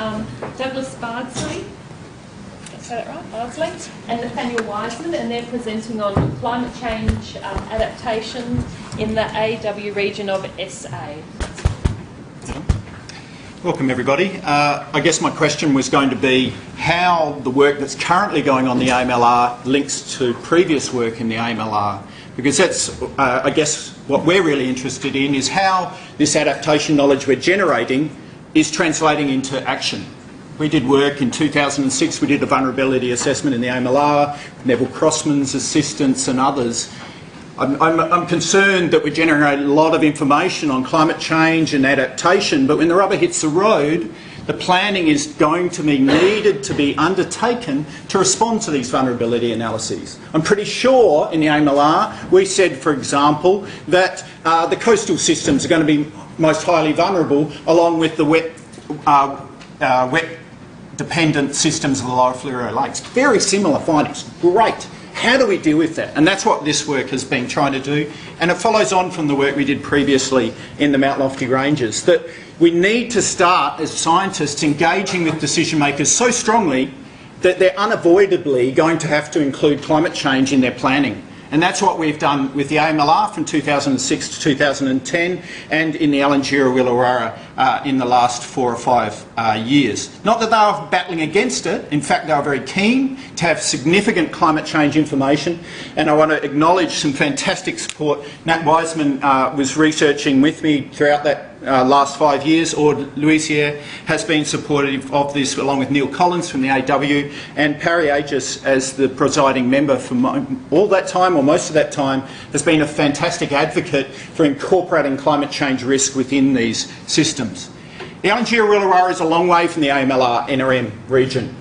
Douglas Bardsley, did I say that right? Bardsley, and Nathaniel Wiseman, and they're presenting on climate change adaptation in the AW region of SA. Welcome everybody. I guess my question was going to be how the work that's currently going on the AMLR links to previous work in the AMLR, because that's, I guess, what we're really interested in is how this adaptation knowledge we're generating is translating into action. We did work in 2006, we did a vulnerability assessment in the AMLR, Neville Crossman's assistance and others. I'm concerned that we generate a lot of information on climate change and adaptation, but when the rubber hits the road, the planning is going to be needed to be undertaken to respond to these vulnerability analyses. I'm pretty sure in the AMLR we said, for example, that the coastal systems are going to be most highly vulnerable along with the wet dependent systems of the lower Fleurieu lakes. Very similar findings. Great. How do we deal with that? And that's what this work has been trying to do. And it follows on from the work we did previously in the Mount Lofty Ranges, that we need to start as scientists engaging with decision makers so strongly that they're unavoidably going to have to include climate change in their planning. And that's what we've done with the AMLR from 2006 to 2010 and in the Alinytjara Wilurara in the last 4 or 5 years. Not that they were battling against it, in fact they were very keen to have significant climate change information, and I want to acknowledge some fantastic support. Nat Wiseman was researching with me throughout that last 5 years, or Louisier has been supportive of this along with Neil Collins from the AW and Parry Aegis as the presiding member for all that time, or most of that time, has been a fantastic advocate for incorporating climate change risk within these systems. The Alinytjara Wilurara is a long way from the AMLR NRM region,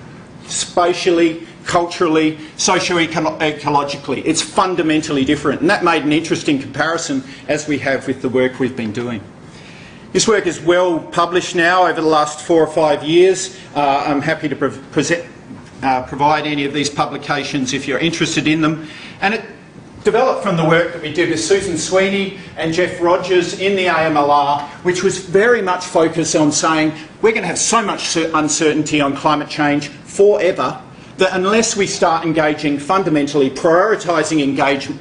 spatially, culturally, socio-ecologically. It's fundamentally different, and that made an interesting comparison as we have with the work we've been doing. This work is well published now over the last 4 or 5 years. I'm happy to provide any of these publications if you're interested in them. And it developed from the work that we did with Susan Sweeney and Jeff Rogers in the AMLR, which was very much focused on saying we're going to have so much uncertainty on climate change forever that unless we start engaging fundamentally, prioritising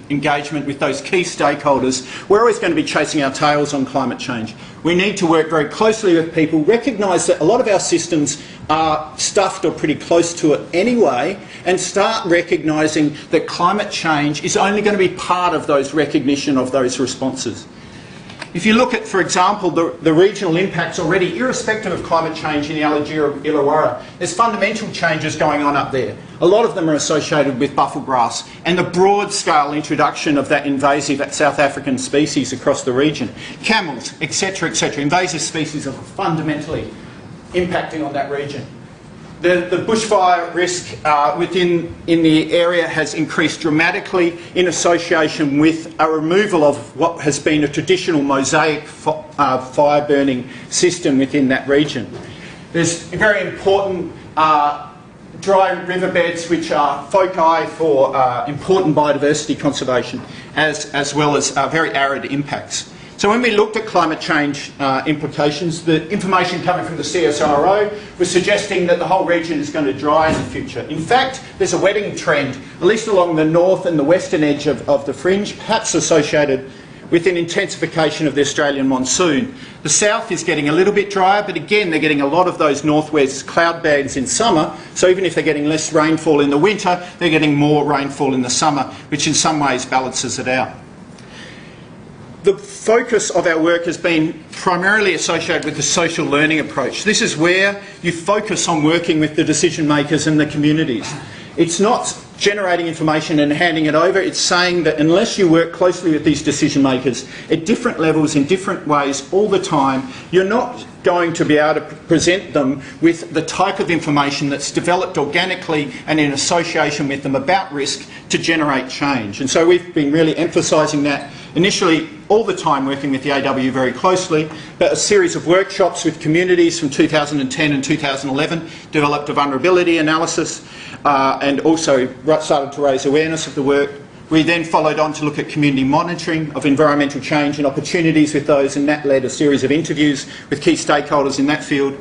engagement with those key stakeholders, we're always going to be chasing our tails on climate change. We need to work very closely with people, recognise that a lot of our systems are stuffed or pretty close to it anyway, and start recognising that climate change is only going to be part of those recognition of those responses. If you look at, for example, the regional impacts already, irrespective of climate change in the Alinytjara Wilurara, there's fundamental changes going on up there. A lot of them are associated with buffelgrass and the broad-scale introduction of that invasive South African species across the region. Camels, etc., etc. Invasive species are fundamentally impacting on that region. The bushfire risk in the area has increased dramatically in association with a removal of what has been a traditional mosaic fire burning system within that region. There's very important dry riverbeds which are foci for important biodiversity conservation as well as very arid impacts. So when we looked at climate change implications, the information coming from the CSIRO was suggesting that the whole region is going to dry in the future. In fact, there's a wetting trend, at least along the north and the western edge of the fringe, perhaps associated with an intensification of the Australian monsoon. The south is getting a little bit drier, but again, they're getting a lot of those northwest cloud bands in summer, so even if they're getting less rainfall in the winter, they're getting more rainfall in the summer, which in some ways balances it out. The focus of our work has been primarily associated with the social learning approach. This is where you focus on working with the decision makers and the communities. It's not generating information and handing it over, it's saying that unless you work closely with these decision makers at different levels in different ways all the time, you're not going to be able to present them with the type of information that's developed organically and in association with them about risk to generate change. And so we've been really emphasising that initially all the time, working with the AW very closely, but a series of workshops with communities from 2010 and 2011 developed a vulnerability analysis and also started to raise awareness of the work. We then followed on to look at community monitoring of environmental change and opportunities with those, and that led a series of interviews with key stakeholders in that field.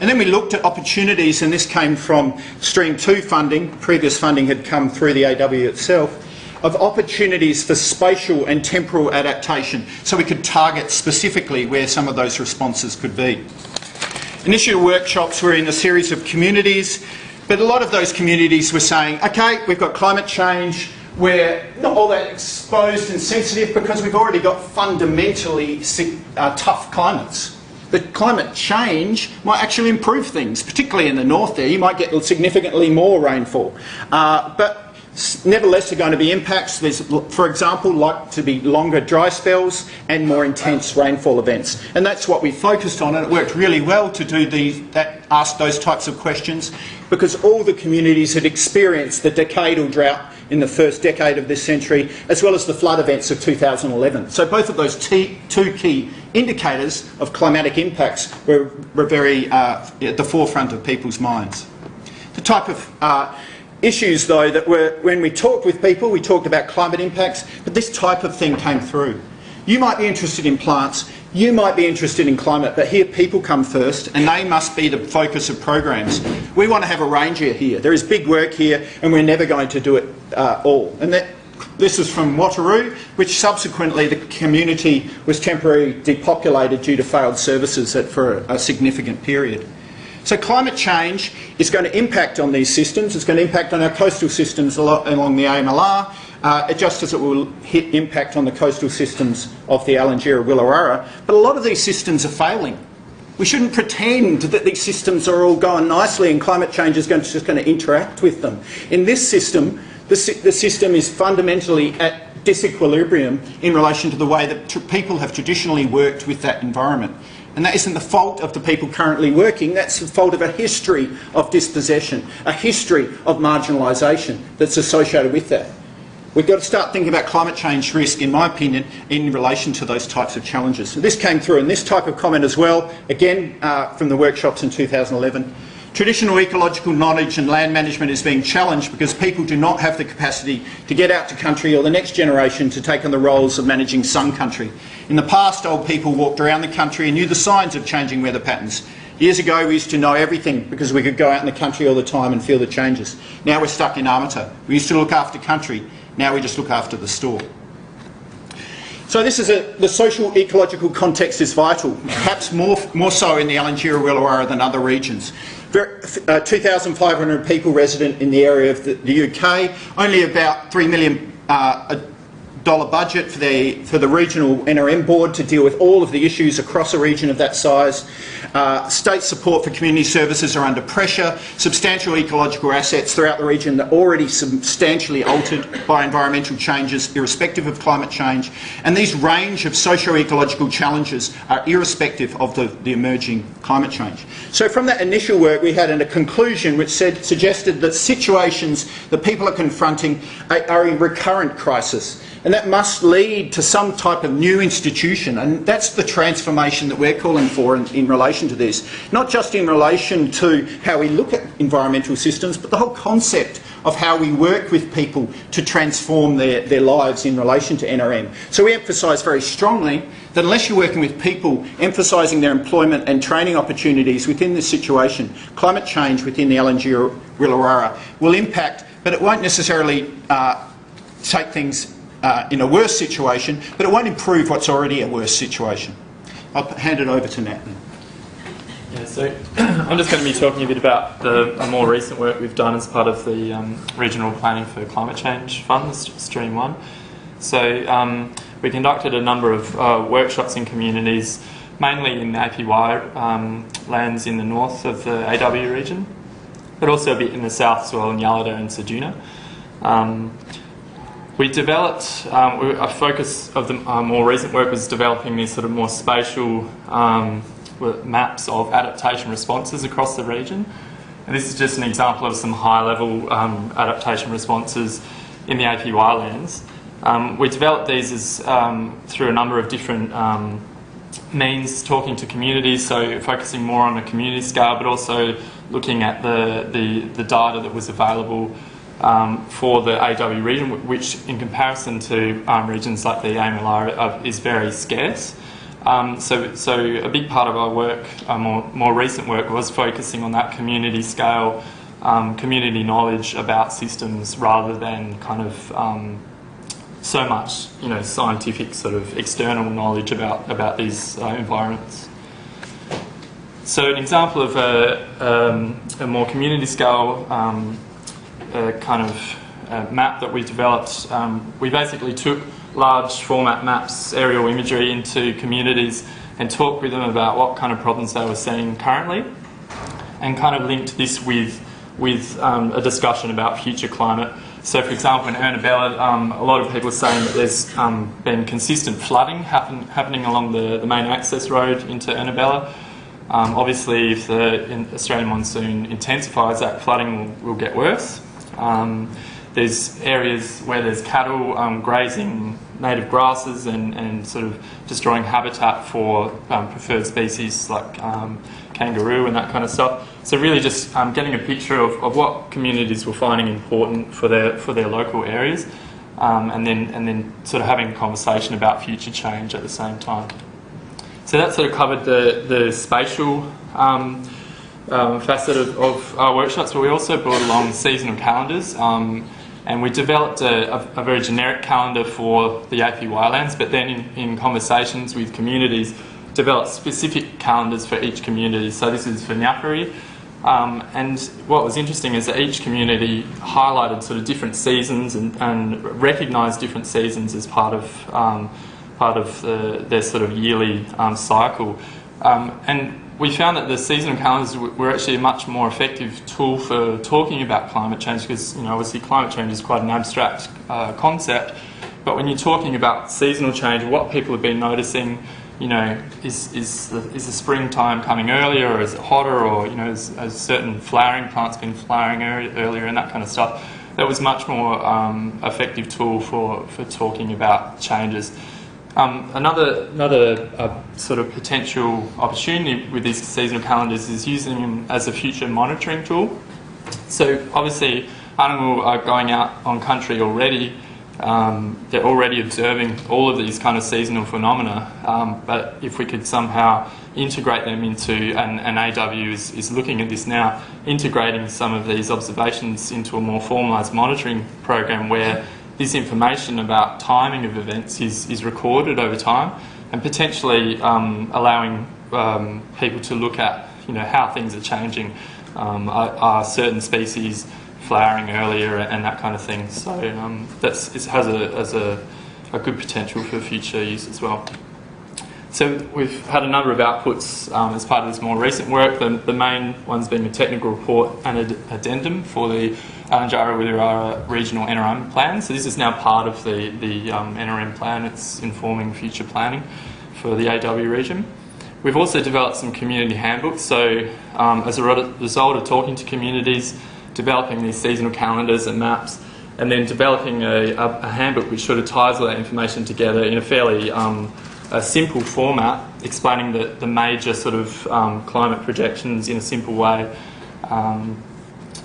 And then we looked at opportunities, and this came from Stream 2 funding. Previous funding had come through the AW itself, of opportunities for spatial and temporal adaptation, so we could target specifically where some of those responses could be. Initial workshops were in a series of communities, but a lot of those communities were saying, okay, we've got climate change, we're not all that exposed and sensitive because we've already got fundamentally tough climates. But climate change might actually improve things, particularly in the north there. You might get significantly more rainfall. But nevertheless, there are going to be impacts. There's, for example, like to be longer dry spells and more intense rainfall events. And that's what we focused on, and it worked really well to do ask those types of questions, because all the communities had experienced the decadal drought in the first decade of this century, as well as the flood events of 2011. So both of those two key indicators of climatic impacts were very at the forefront of people's minds. The type of issues, though, that were, when we talked with people, we talked about climate impacts, but this type of thing came through. You might be interested in plants, you might be interested in climate, but here people come first, and they must be the focus of programs. We want to have a ranger here. There is big work here, and we're never going to do it all. And this is from Wateroo, which subsequently the community was temporarily depopulated due to failed services for a significant period. So climate change is going to impact on these systems. It's going to impact on our coastal systems along the AMLR, just as it will impact on the coastal systems of the Alinytjara Wilurara. But a lot of these systems are failing. We shouldn't pretend that these systems are all going nicely and climate change is just going to interact with them. In this system, the system is fundamentally at disequilibrium in relation to the way that people have traditionally worked with that environment. And that isn't the fault of the people currently working, that's the fault of a history of dispossession, a history of marginalisation that's associated with that. We've got to start thinking about climate change risk, in my opinion, in relation to those types of challenges. So this came through in this type of comment as well, again from the workshops in 2011. Traditional ecological knowledge and land management is being challenged because people do not have the capacity to get out to country, or the next generation to take on the roles of managing some country. In the past, old people walked around the country and knew the signs of changing weather patterns. Years ago, we used to know everything because we could go out in the country all the time and feel the changes. Now we're stuck in Armata. We used to look after country. Now we just look after the store. So this is the social ecological context is vital, perhaps more so in the Alinytjara Wilurara than other regions. 2,500 people resident in the area of the UK, only about $3 million budget for the regional NRM board to deal with all of the issues across a region of that size. State support for community services are under pressure. Substantial ecological assets throughout the region are already substantially altered by environmental changes, irrespective of climate change. And these range of socio-ecological challenges are irrespective of the emerging climate change. So from that initial work, we had a conclusion which suggested that situations that people are confronting are a recurrent crisis. And that must lead to some type of new institution, and that's the transformation that we're calling for in relation to this. Not just in relation to how we look at environmental systems, but the whole concept of how we work with people to transform their lives in relation to NRM. So we emphasise very strongly that unless you're working with people, emphasising their employment and training opportunities within this situation, climate change within the Alinytjara Wilurara will impact, but it won't necessarily take things in a worse situation, but it won't improve what's already a worse situation. I'll hand it over to Nat. Yeah, so I'm just going to be talking a bit about the more recent work we've done as part of the Regional Planning for Climate Change Fund, Stream 1. So we conducted a number of workshops in communities, mainly in APY lands in the north of the AW region, but also a bit in the south as well, in Yalada and Ceduna. We developed, a focus of the more recent work was developing these sort of more spatial maps of adaptation responses across the region. And this is just an example of some high-level adaptation responses in the APY lands. We developed these as, through a number of different means, talking to communities, so focusing more on a community scale, but also looking at the data that was available for the AW region, which in comparison to regions like the AMLR is very scarce. So a big part of our work, more recent work, was focusing on that community scale, community knowledge about systems rather than kind of so much, scientific sort of external knowledge about these environments. So an example of a more community scale kind of map that we developed, we basically took large format maps, aerial imagery into communities and talked with them about what kind of problems they were seeing currently, and kind of linked this with a discussion about future climate. So for example, in Ernabella, a lot of people are saying that there's been consistent flooding happening along the main access road into Ernabella. Obviously, if the Australian monsoon intensifies, that flooding will get worse. There's areas where there's cattle grazing native grasses and sort of destroying habitat for preferred species like kangaroo and that kind of stuff. So really just getting a picture of what communities were finding important for their local areas, and then sort of having a conversation about future change at the same time. So that sort of covered the spatial facet of our workshops, but we also brought along seasonal calendars, and we developed a very generic calendar for the APY lands, but then in conversations with communities, developed specific calendars for each community. So this is for Nyapuri, and what was interesting is that each community highlighted sort of different seasons and recognised different seasons as part of their sort of yearly cycle. And we found that the seasonal calendars were actually a much more effective tool for talking about climate change, because obviously climate change is quite an abstract concept, but when you're talking about seasonal change, what people have been noticing, is the springtime coming earlier, or is it hotter, or has certain flowering plants been flowering earlier, and that kind of stuff. That was much more effective tool for talking about changes. Another sort of potential opportunity with these seasonal calendars is using them as a future monitoring tool. So obviously Anangu are going out on country already. They're already observing all of these kind of seasonal phenomena, but if we could somehow integrate them into, and AW is looking at this now, integrating some of these observations into a more formalised monitoring program where this information about timing of events is recorded over time, and potentially allowing people to look at how things are changing. Are certain species flowering earlier and that kind of thing? So it has a good potential for future use as well. So we've had a number of outputs as part of this more recent work. The main one's been a technical report and an addendum for the Alinytjara Wilurara regional NRM plan. So this is now part of the NRM plan. It's informing future planning for the AW region. We've also developed some community handbooks. So as a result of talking to communities, developing these seasonal calendars and maps, and then developing a handbook which sort of ties all that information together in a fairly a simple format, explaining the major sort of climate projections in a simple way,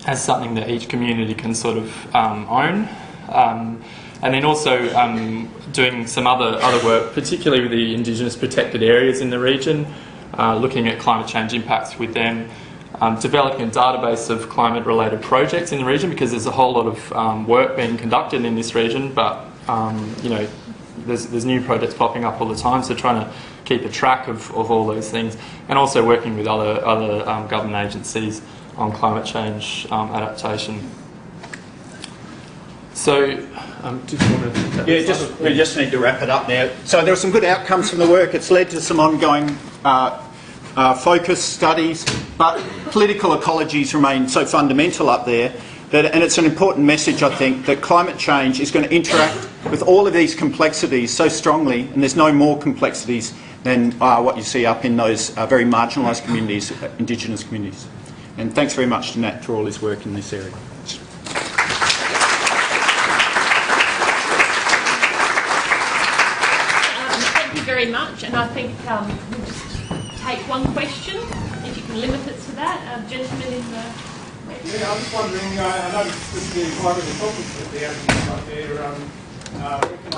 as something that each community can sort of own. And then also doing some other work, particularly with the Indigenous protected areas in the region, looking at climate change impacts with them, developing a database of climate-related projects in the region, because there's a whole lot of work being conducted in this region, but there's new projects popping up all the time, so trying to keep a track of all those things, and also working with other government agencies on climate change adaptation. So, did you want to... we just need to wrap it up now. So there are some good outcomes from the work. It's led to some ongoing focus studies, but political ecologies remain so fundamental up there. And it's an important message, I think, that climate change is going to interact with all of these complexities so strongly, and there's no more complexities than what you see up in those very marginalised communities, Indigenous communities. And thanks very much to Nat for all his work in this area. Thank you very much, and I think we'll just take one question, if you can limit it to that. Gentleman in the... Yeah, I'm just wondering, I noticed that the climate conference that the Adaptation up there